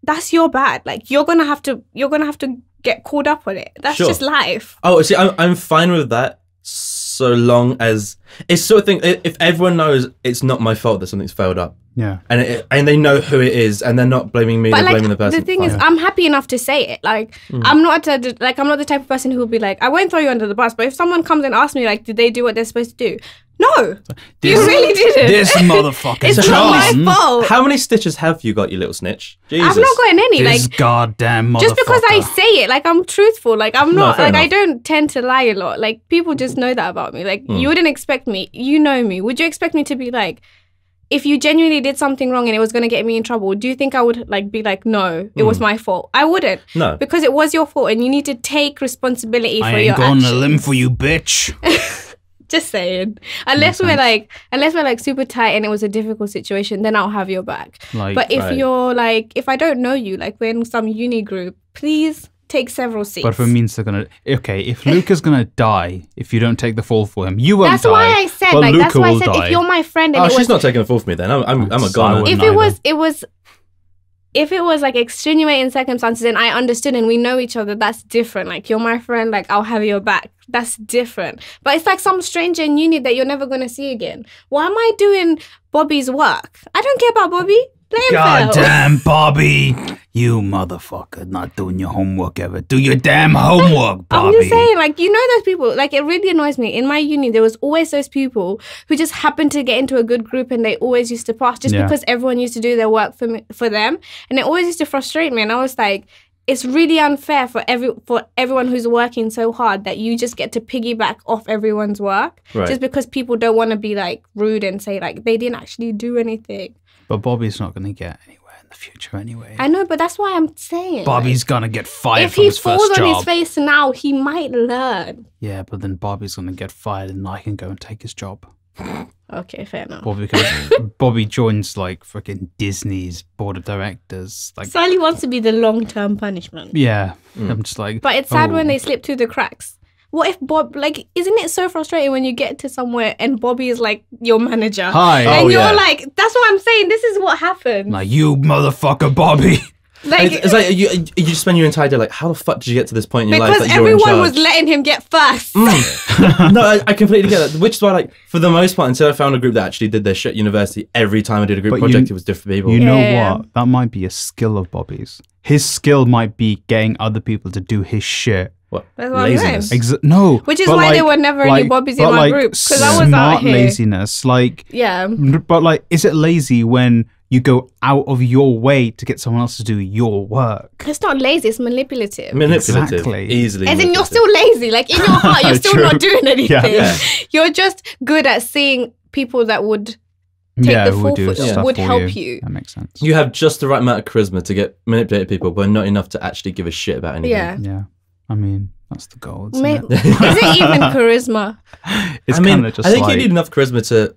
that's your bad. Like, you're going to have to get caught up on it. That's just life. Oh, see, I'm fine with that so long as it's sort of thing. If everyone knows it's not my fault that something's failed up. Yeah, and they know who it is, and they're not blaming me, they're blaming the person. The thing is, I'm happy enough to say it. Like, I'm not the type of person who will be like, I won't throw you under the bus. But if someone comes and asks me, like, did they do what they're supposed to do? No, you really didn't. This motherfucker. It's not my fault. How many stitches have you got, you little snitch? Jesus. I've not gotten any. This Like, goddamn motherfucker. just because I say it, like, I'm truthful. Like, I'm not. fair Like, I enough. don't tend to lie a lot. Like, people just know that about me. Like, you wouldn't expect me. You know me. Would you expect me to be like, if you genuinely did something wrong and it was going to get me in trouble, do you think I would like be like, no, it was my fault? I wouldn't. No. Because it was your fault and you need to take responsibility for I your ain't going actions. to limb for you, bitch. Just saying. Unless we're like super tight and it was a difficult situation, then I'll have your back. Like, but if right. you're like, if I don't know you, like we're in some uni group, please take several seats. But if it means they're gonna, okay, if Luca's gonna die, if you don't take the fall for him, you won't that's die. why I said, but like, Luca that's why I will said, die. if you're my friend and Oh, it she's was, not taking the fall for me then. I'm a goner. I if wouldn't it was if it was like extenuating circumstances and I understood and we know each other, that's different. Like, you're my friend, like, I'll have your back. That's different. But it's like some stranger in uni that you're never going to see again. Why am I doing Bobby's work? I don't care about Bobby. Let him fail. Goddamn Bobby, you motherfucker, not doing your homework ever. Do your damn homework, Bobby. I'm just saying, like, you know those people, like, it really annoys me. In my uni, there was always those people who just happened to get into a good group and they always used to pass just because everyone used to do their work for them. And it always used to frustrate me. And I was like, it's really unfair for everyone who's working so hard that you just get to piggyback off everyone's work just because people don't want to be, like, rude and say, like, they didn't actually do anything. But Bobby's not going to get anywhere in the future anyway. I know, but that's why I'm saying. Bobby's going to get fired if from he his first falls job. on his face now, he might learn. Yeah, but then Bobby's going to get fired and I can go and take his job. Okay, fair enough. Bobby joins, like, freaking Disney's board of directors. Like, Sally wants to be the long-term punishment. yeah, I'm just like... But it's sad when they slip through the cracks. What if Bob, like, isn't it so frustrating when you get to somewhere and Bobby is like your manager? Hi. And you're yeah. like, that's what I'm saying. This is what happened. Like, you motherfucker, Bobby. Like, It's like you spend your entire day like, how the fuck did you get to this point in your life because that you're in everyone charge? was letting him get first. No, I completely get that. Which is why, like, for the most part, until I found a group that actually did their shit at university, every time I did a group But project, it was different people. You know Yeah. what? That might be a skill of Bobby's. His skill might be getting other people to do his shit. What? That's what I'm Laziness. saying. No. Which is but why there were never any Bobbies in but my like group, 'cause I was out smart here. laziness. Like, Yeah. but like, is it lazy when you go out of your way to get someone else to do your work? It's not lazy, it's manipulative. Manipulative. Exactly. Easily. As in, you're manipulative. still lazy. Like, in your heart, you're still True. not doing anything. Yeah. You're just good at seeing people that would take the who full do foot, stuff would for help you. That makes sense. You have just the right amount of charisma to get manipulated people, but not enough to actually give a shit about anything. Yeah. Yeah. I mean, that's the goal. Isn't May- it? Is it even charisma? It's I mean, kind of just I think like, you need enough charisma to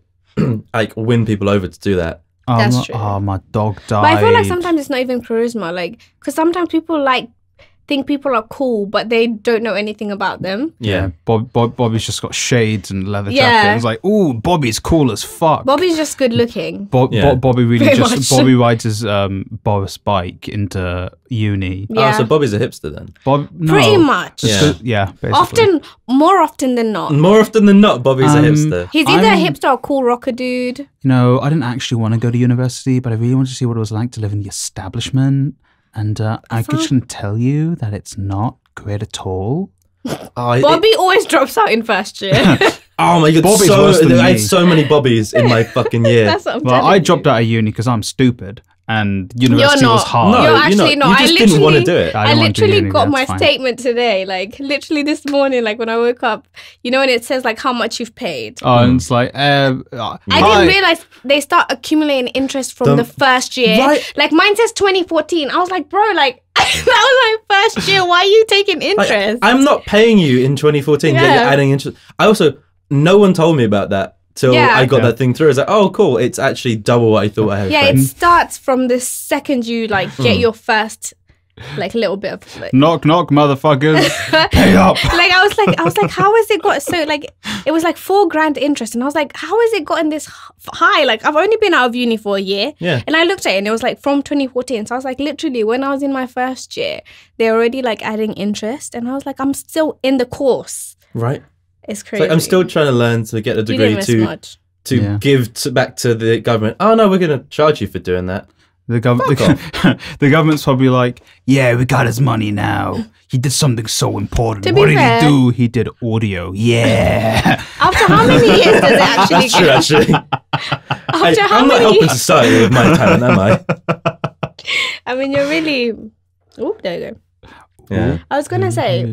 like win people over to do that. oh, That's my, true. oh, my dog died. But I feel like sometimes it's not even charisma. Like, because sometimes people like think people are cool, but they don't know anything about them. Yeah. Bobby's just got shades and leather Yeah. jacket. It's like, ooh, Bobby's cool as fuck. Bobby's just good looking. Yeah. Bobby really Very just much. Bobby rides his Boris bike into uni. Yeah. Oh, so Bobby's a hipster then. Pretty much. Just Yeah. basically. More often than not. More often than not, Bobby's a hipster. He's either a I'm- hipster or a cool rocker dude. You know, I didn't actually want to go to university, but I really wanted to see what it was like to live in the establishment. And I can tell you that it's not great at all. Bobby always drops out in first year. Oh my god, Bobby's worse than I had me. so many Bobbies in my fucking year. That's what I'm Well, telling I you. dropped out of uni because I'm stupid. and university was hard. No, You're actually not. You just didn't want to do it. I I don't want to do literally uni, got that's my fine. statement today. Like literally this morning, like when I woke up, you know, when it says like how much you've paid. Oh, and it's like, I didn't realize they start accumulating interest from the first year. Right. Like mine says 2014. I was like, bro, like that was my first year. Why are you taking interest? I'm not paying you in 2014. Yeah. You're adding interest. I also, no one told me about that till I got that thing through. I was like, oh, cool. It's actually double what I thought I had. Yeah, it starts from the second you like get your first like little bit of like, knock, knock, motherfuckers, pay up. like I was like, how has it got so like it was like $4,000 interest, and I was like, how has it gotten this high? Like I've only been out of uni for a year, and I looked at it and it was like from 2014. So I was like, literally, when I was in my first year, they're already like adding interest, and I was like, I'm still in the course. Right. It's crazy. Like, I'm still trying to learn to get a degree to give back to the government. Oh no, we're going to charge you for doing that. The government's probably like, yeah, we got his money now. He did something so important. What did he do? He did audio. Yeah. After how many years does it actually That's true, actually. I'm not helping society with my talent, am I? I mean, you're really... Oh, there you go. Yeah. I was going to say,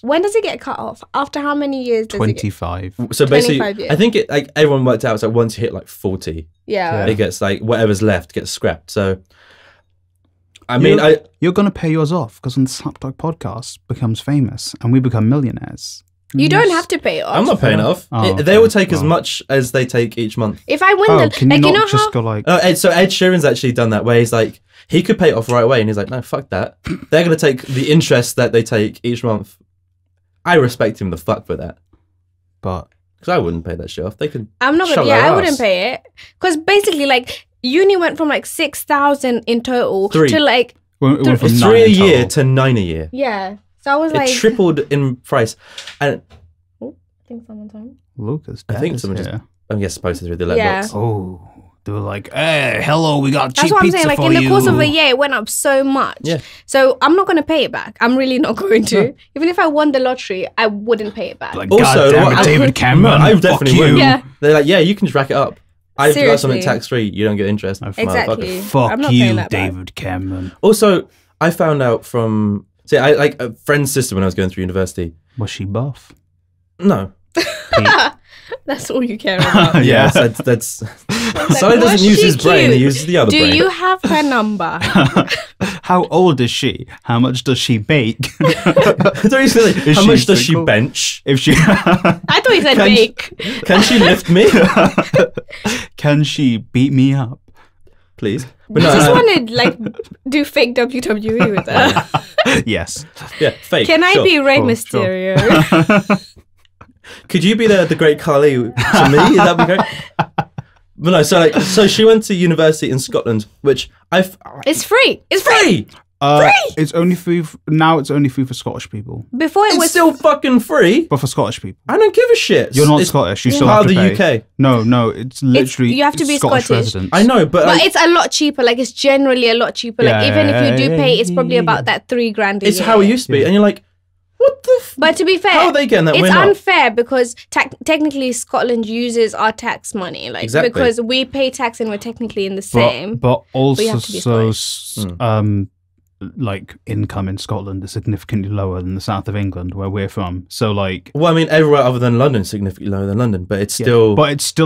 when does it get cut off? After how many years does 25. So basically, 25 years. I think it like everyone worked out, it's like once you hit like 40, it gets like whatever's left gets scrapped. So, I mean, you're going to pay yours off because when the SlapDuck Podcast becomes famous and we become millionaires. You don't have to pay it off. I'm not paying it off. They will take as much as they take each month. If I win can you not just go like... So Ed Sheeran's actually done that where he's like, he could pay it off right away, and he's like, no, fuck that. They're going to take the interest that they take each month. I respect him the fuck for that. But... Because I wouldn't pay that shit off. They could I'm not gonna, I wouldn't pay it. Because basically, like, uni went from like 6,000 in total to like... It went from 3 a year to 9 a year. Yeah. So I was like... It tripled in price. And I think someone's home. Lucas, I think someone just... I guess posted through the letterbox. Oh... They were like, hey, hello, we got cheap pizza for you. That's what I'm saying. Like, in the course of a year, it went up so much. Yeah. So I'm not going to pay it back. I'm really not going to. No. Even if I won the lottery, I wouldn't pay it back. Like, also, God damn it, David Cameron. I definitely would. Yeah. They're like, yeah, you can just rack it up. I've Seriously. got something tax-free. You don't get interest. Exactly. Fuck you, David Cameron. Also, I found out from... See, I like a friend's sister when I was going through university. Was she buff? No. That's all you care about. Yes, that's Sally doesn't use his brain, he uses the other brain. Do you have her number? How old is she? How much does she bake? How much does she bench? If she I thought you said bake. Can she lift me? Can she beat me up? Please. But I just want to like do fake WWE with her. Yes. Yeah, fake. Can I be Rey Mysterio? Sure. Could you be the Great Khali to me? That'd be great. But no, so she went to university in Scotland, which it's free. It's free. It's only free now. It's only free for Scottish people. Before it was still fucking free, but for Scottish people, I don't give a shit. You're not Scottish. You still have to pay. The UK. No, it's literally you have to be Scottish residents. I know, but it's a lot cheaper. Like it's generally a lot cheaper. Like even if you do pay, it's probably about that $3,000 a year. It's how it used to be, and you're like, what the? But to be fair, how are they getting that? It's unfair because technically Scotland uses our tax money, like because we pay tax and we're technically in the same. But also, like income in Scotland is significantly lower than the south of England, where we're from. So like, well, I mean, everywhere other than London is significantly lower than London, but it's still,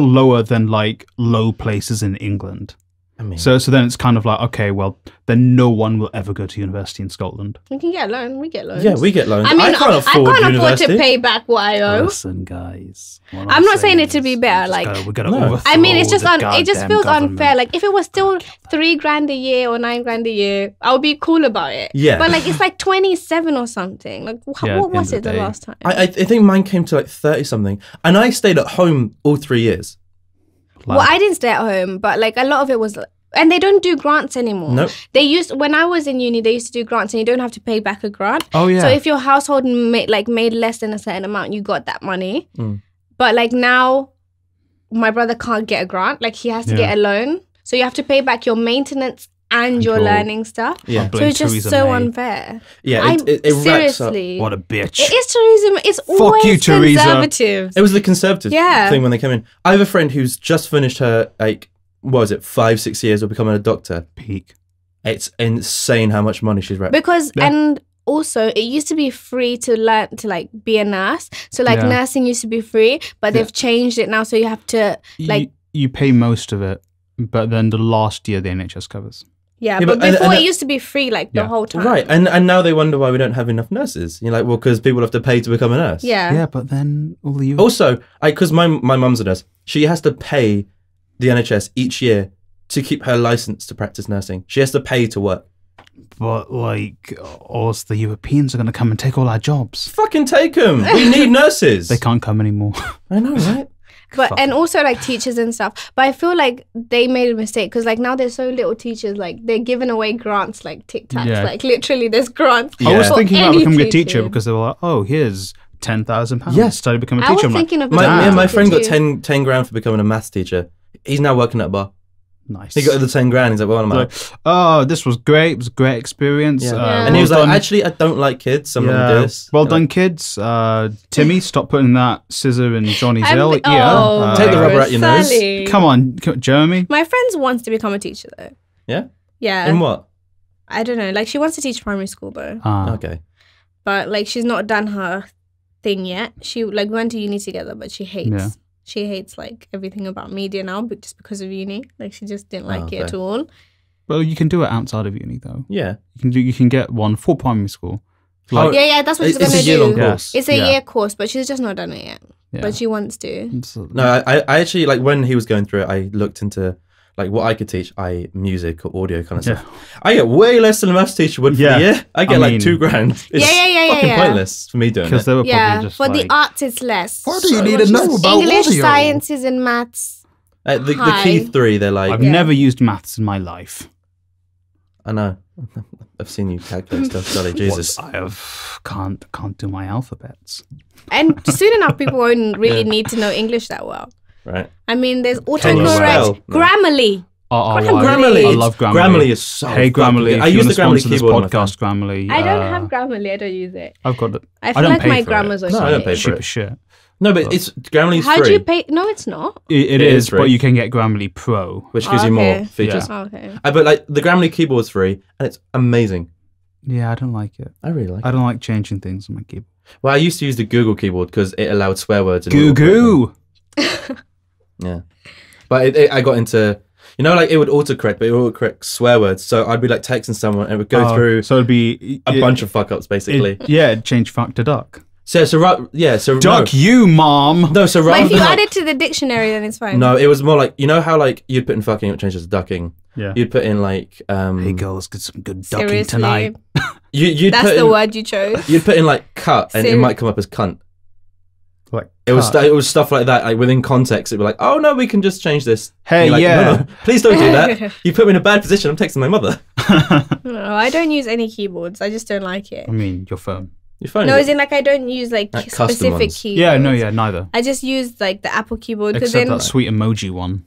lower than like low places in England. I mean, so then it's kind of like, okay, well, then no one will ever go to university in Scotland. We can get a loan. We get loans. Yeah, we get loans. I mean, I can't afford to pay back what I owe. Listen, guys. I'm not saying it to be better. Like, I mean, it's just it just feels unfair. Like, if it was still $3,000 a year or $9,000 a year, I would be cool about it. Yeah. But like, it's like 27 or something. Like, what was it the last time? I think mine came to like 30 something, and I stayed at home all 3 years. Well, I didn't stay at home, but like a lot of it was. And they don't do grants anymore. Nope. When I was in uni, they used to do grants and you don't have to pay back a grant. Oh, yeah. So if your household made less than a certain amount, you got that money. But like now, my brother can't get a grant. Like he has to get a loan. So you have to pay back your maintenance and your learning stuff. Yeah. So it's just so unfair. Yeah, it seriously. What a bitch. It is Theresa. It's always conservative. It was the conservative thing when they came in. I have a friend who's just finished her what was it, 5-6 years of becoming a doctor. Peak. It's insane how much money she's racked. Because and also it used to be free to learn to like be a nurse. So like nursing used to be free, but they've changed it now. So you have to like you pay most of it, but then the last year the NHS covers. Yeah, but before it used to be free like the whole time. Right, and now they wonder why we don't have enough nurses. You're like, well, because people have to pay to become a nurse. Yeah, but then all the... Also, because my mum's a nurse, she has to pay the NHS each year to keep her license to practice nursing. She has to pay to work. But, like, or else the Europeans are going to come and take all our jobs. Fucking take them. We need nurses. They can't come anymore. I know, right? But and also like teachers and stuff. But I feel like they made a mistake because like now there's so little teachers. Like they're giving away grants like Tic Tacs. Yeah. Like literally there's grants. I was thinking about becoming a teacher teacher because they were like, oh, here's £10,000. Yes. Started becoming a I teacher. was thinking of My friend got too. 10 grand for becoming a maths teacher. He's now working at a bar. Nice. He got the 10 grand. He's like, well, I'm like, oh, this was great. It was a great experience. yeah. And he was like, actually, I don't like kids, so I'm going to do this. Well done, kids. Timmy, stop putting that scissor in Johnny's ear. Take the rubber out your nose. Sally. Come on, Jeremy. My friend wants to become a teacher though. Yeah? Yeah. In what? I don't know. Like she wants to teach primary school though. Okay. But like she's not done her thing yet. She like went to uni together, but she hates. Yeah. She hates like everything about media now, but just because of uni. Like she just didn't like it fair. at all. Well, you can do it outside of uni though. Yeah. You can get one for primary school. Like, Yeah, that's what she's it's gonna a year-long do. course. It's a year course, but she's just not done it yet. Yeah. But she wants to. No, I actually, like, when he was going through it, I looked into, like, what I could teach, music or audio kind of stuff. I get way less than a maths teacher would for the year. I get, like, 2 grand. It's fucking pointless for me doing it. Because they were probably just for like, the arts, it's less. what do you need to know about English, audio? sciences, and maths. The key 3, they're like... I've never used maths in my life. I know. I've seen you calculate stuff, Sally. Jesus. Can't do my alphabets. And soon enough, people won't really need to know English that well. Right. I mean, there's Can you spell? autocorrect, Grammarly. Grammarly. I love Grammarly. Grammarly is so Hey, Grammarly. I use the Grammarly keyboard. Podcast, Grammarly. I don't have Grammarly. I don't use it. I've got it. I feel don't like pay my for grammar's it. okay. No, I don't pay for Cheap it. as shit. No, but it's Grammarly's How free. do you pay? No, it's not. It is is, free. but you can get Grammarly Pro. Which gives you more Okay. features. Yeah. Okay. But like the Grammarly keyboard's free and it's amazing. Yeah, I don't like it. I really like it. I don't like changing things on my keyboard. Well, I used to use the Google keyboard because it allowed swear words. Goo goo. Yeah. But I got into, like it would autocorrect, but it would autocorrect swear words. So I'd be like texting someone and it would go through So it'd be a bunch of fuck ups basically. It'd change fuck to duck. So Duck you, mom. No, so But rather if you than add it to the dictionary, then it's fine. no, it was more like, how like you'd put in fucking, it changes to ducking. Yeah. You'd put in like Hey girls, get some good ducking Seriously. tonight. you'd That's put the in, word you chose. You'd put in like cut and it might come up as cunt. Like It was stuff like that. Like within context, it'd be like, oh no, we can just change this. Hey, You're like, yeah. no, please don't do that. You put me in a bad position. I'm texting my mother. No, I don't use any keyboards. I just don't like it. I mean, your phone. Your phone. No, is as in like I don't use like custom specific ones. keyboards. Yeah, no, yeah, neither. I just use like the Apple keyboard. Because Except then, that sweet emoji one.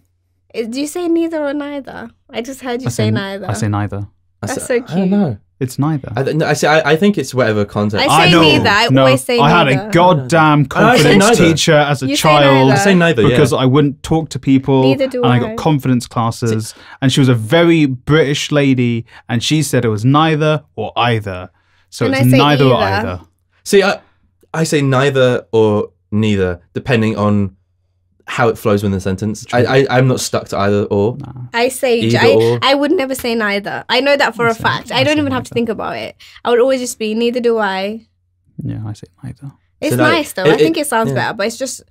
do you say neither or neither? I just heard you say neither. I say neither. That's so cute. I don't know. It's neither. I think it's whatever context. I say neither. I always say I had neither. a goddamn I say confidence neither. teacher as a You say child. neither. I say neither, because I wouldn't talk to people. Neither do and I I. got confidence classes, and she was a very British lady, and she said it was neither or either. So And it's I say neither or either. either. See, I say neither or neither, depending on how it flows within the sentence. I'm not stuck to either or. I say Either or. I would never say neither. I know that for a fact. I don't even have to think about it. I would always just be neither do I. Yeah, I say neither. It's So, like, nice though. I think it sounds yeah. better, but it's just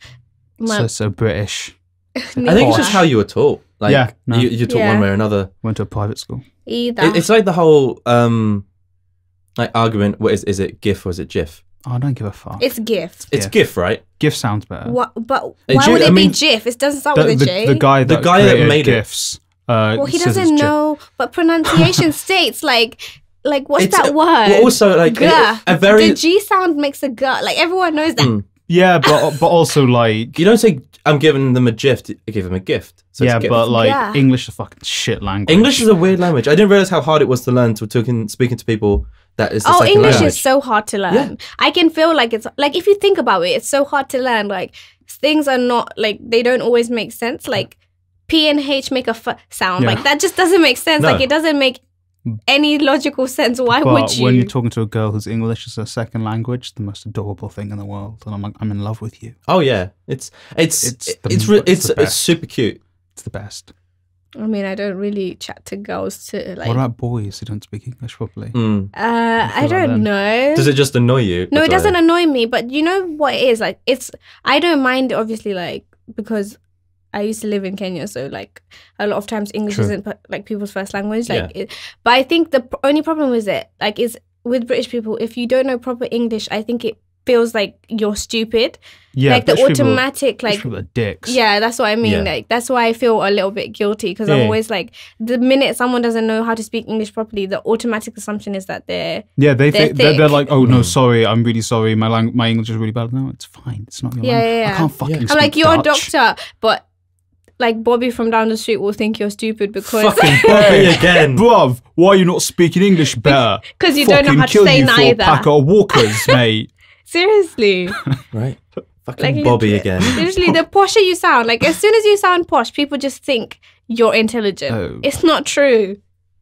So British. I think it's just how you were taught. Like, Yeah, no. you taught Yeah. one way or another. Went to a private school. either. It's like the whole like argument. What is it? GIF or is it GIF? Oh, I don't give a fuck. It's gift. It's GIF. GIF, right? GIF sounds better. What? But Hey, why Jude, would I it mean, be GIF? It doesn't start The, with a J. the guy that created made it. GIFs. Well, he says it's doesn't GIF. know, but pronunciation states like what's It's- that word? Well, also, like Guh. a very. The G sound makes a gut. Like everyone knows that. Yeah, but also like You don't say I'm giving them a gift. I give them a gift. So yeah, it's a gift. but like Yeah. English is a fucking shit language. English is a weird language. I didn't realize how hard it was to learn till speaking to people that is the Oh, second English language. is so hard to learn. Yeah. I can feel like it's like if you think about it, it's so hard to learn. Like things are not like they don't always make sense. Like P and H make a f sound. Yeah. Like, that just doesn't make sense. No. Like, it doesn't make any logical sense. Why But would you? when you're talking to a girl whose English is her second language, the most adorable thing in the world, and I'm like, I'm in love with you. Oh yeah, it's super cute. It's the best. I mean, I don't really chat to girls to like. What about boys who don't speak English properly? I don't know. Does it just annoy you? No, it doesn't annoy me. But you know what it is? Like, I don't mind, obviously, like, because I used to live in Kenya, so like a lot of times English isn't like people's first language. Like, but I think the only problem with it, like, is with British people, if you don't know proper English, I think it feels like you're stupid. Yeah, like the automatic, British like, people are dicks. yeah, that's what I mean. Yeah. Like, that's why I feel a little bit guilty, because I'm always like, the minute someone doesn't know how to speak English properly, the automatic assumption is that they're they're like, oh no, sorry, I'm really sorry, my English is really bad. No, it's fine. It's not your language. I can't fucking speak I'm like, you're Dutch. a doctor, but like Bobby from down the street will think you're stupid because Fucking Bobby again. Bruv, why are you not speaking English better? because you don't know how to kill say you for a neither. pack of walkers, mate. Seriously. Right. Fucking Bobby again. Literally, the posher you sound, like, as soon as you sound posh, people just think you're intelligent. Oh. It's not true.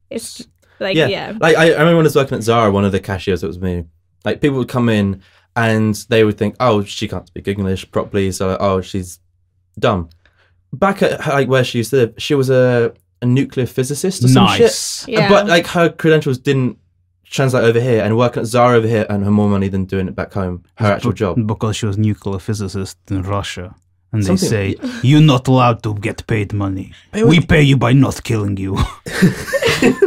It's like, yeah. Like, I remember when I was working at Zara, one of the cashiers, it was me. Like, people would come in and they would think, oh, she can't speak English properly, so like, oh, she's dumb. Back at like where she used to live, she was a nuclear physicist or some shit. Yeah. But like her credentials didn't translate over here, and working at Zara over here earned her more money than doing it back home, her actual job. Because she was nuclear physicist in Russia. And they Something- say, you're not allowed to get paid money. We pay you by not killing you.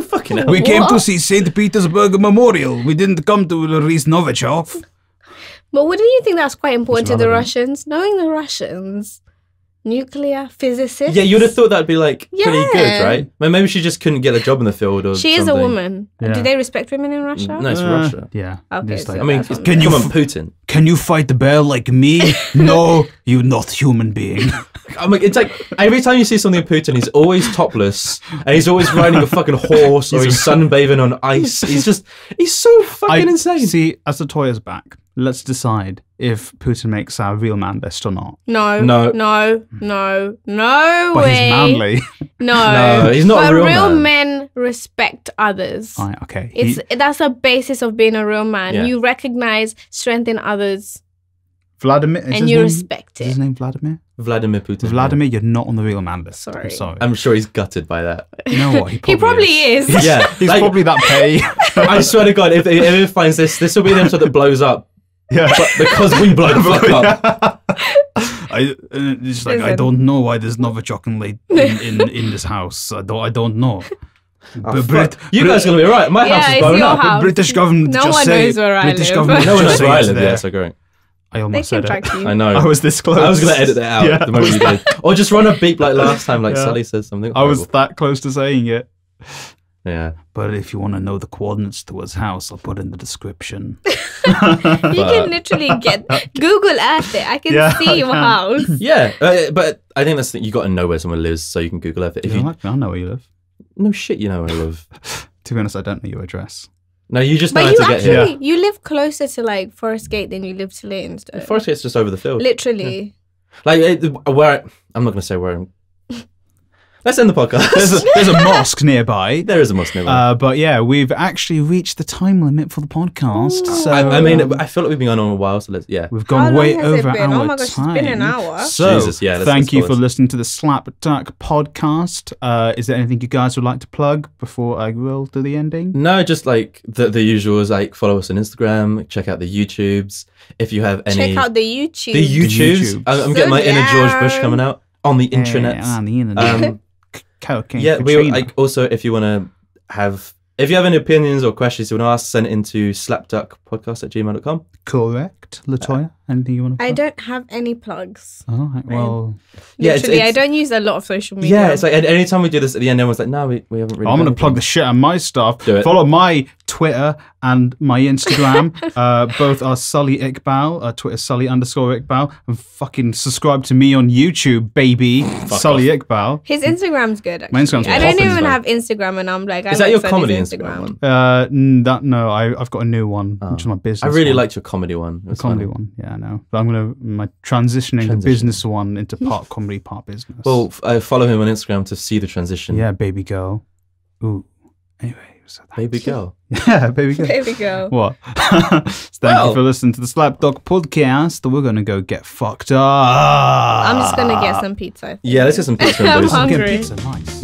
Fucking hell. We came to see St. Petersburg Memorial. We didn't come to release Novichov. But wouldn't you think that's quite important to the relevant. Russians? Knowing the Russians, nuclear physicists. Yeah, you'd have thought that'd be like pretty Yeah. good, right? Well, maybe she just couldn't get a job in the field, or She is a something. woman. Yeah. Do they respect women in Russia? No, it's Russia. Yeah. Okay, Just so like, I mean, that's what Can you- come on, Putin. can you fight the bear like me? No, you're not human being. I'm like, it's like every time you see something of Putin, he's always topless, and he's always riding a fucking horse, or he's sunbathing on ice. He's so fucking insane. See, as the toy is back, let's decide if Putin makes our real man list or not. No, No. But Oh, way. he's manly. No, he's not but a real man. men respect others. Right, okay. That's the basis of being a real man. Yeah. You recognize strength in others Vladimir. Is and his you name- respect Is his it. name Vladimir? Vladimir Putin. Vladimir, you're not on the real man list. Sorry. I'm sorry. I'm sure he's gutted by that. You know what? He probably is. Yeah, He's like, probably that pay. I swear to God, if it finds this will be the episode that blows up. Yeah. But because we blow the fuck up. It's like, I Listen. don't know why there's Novichok in this house. I don't know. Oh, fuck. You guys are gonna be alright. My Yeah, house is it's blown your up. house. British government No just one say knows where I British live. government No one just knows where I say live. it's Yeah, there. so great. I They almost can said track it. you. I know. I was this close. I was gonna edit it out Yeah. the moment you did, or just run a beep like last time, like Yeah. Sully says something. I was horrible. that close to saying it. Yeah. But if you want to know the coordinates to his house, I'll put in the description. You can literally Google Earth it. I can Yeah, see your house. Yeah, but I think that's the thing. You got to know where someone lives so you can Google Earth it. If You you like me? I know where you live. no shit, you know where I live. To be honest, I don't know your address. No, you just know But how you to get here. actually, you live closer to like Forest Gate than you live to Leighton. Forest Gate's just over the field. Literally. Like I'm not gonna say where I'm. Let's end the podcast. There's a mosque nearby. There is a must nearby. But yeah, we've actually reached the time limit for the podcast. So I mean, I feel like we've been on a while, so let's we've How gone long way has it over been? our Oh my gosh, time. it's been an hour. So, Jesus, yeah, let's thank you call for this. listening to the SlapDuck Podcast. Is there anything you guys would like to plug before I will do the ending? No, just like the usual is like follow us on Instagram, check out the YouTubes. If you have any, Check out the YouTube. the YouTubes. YouTubes. I'm So getting my inner George Bush down. coming out on the intranet. Yeah, on the internet. Cocaine Yeah, we Katrina. like also if you want to if you have any opinions or questions you want to ask, send it into slapduckpodcast@gmail.com. Correct, Latoya. Anything you want to? I don't have any plugs. All right. Well, Yeah, it's- Literally, I it's- don't use a lot of social media. Yeah, it's like anytime we do this at the end, everyone's like, no, we haven't really. I'm done going to plug the anything. shit out of my stuff. Do it. Follow my Twitter and my Instagram. Both are Sully Iqbal. Twitter Sully_Iqbal. And fucking subscribe to me on YouTube, baby. Sully Iqbal. His Instagram's good. Actually. My Instagram's I don't popping, even though. have Instagram, and I'm like, I Is that like your Sully's comedy Instagram one? No, I've got a new one. Oh. which is my business. I really one. liked your comedy one. It The was comedy funny. one. Yeah, I know. But I'm gonna transitioning the business one into part comedy, part business. Well, follow him on Instagram to see the transition. yeah, baby girl. Ooh. Anyway, so that's Baby girl. Yeah, baby girl. There we go. What? So thank you for listening to the SlapDuck Podcast. We're gonna go get fucked up. I'm just gonna get some pizza. Yeah, let's get some pizza. I'm boys. hungry. Get pizza, nice.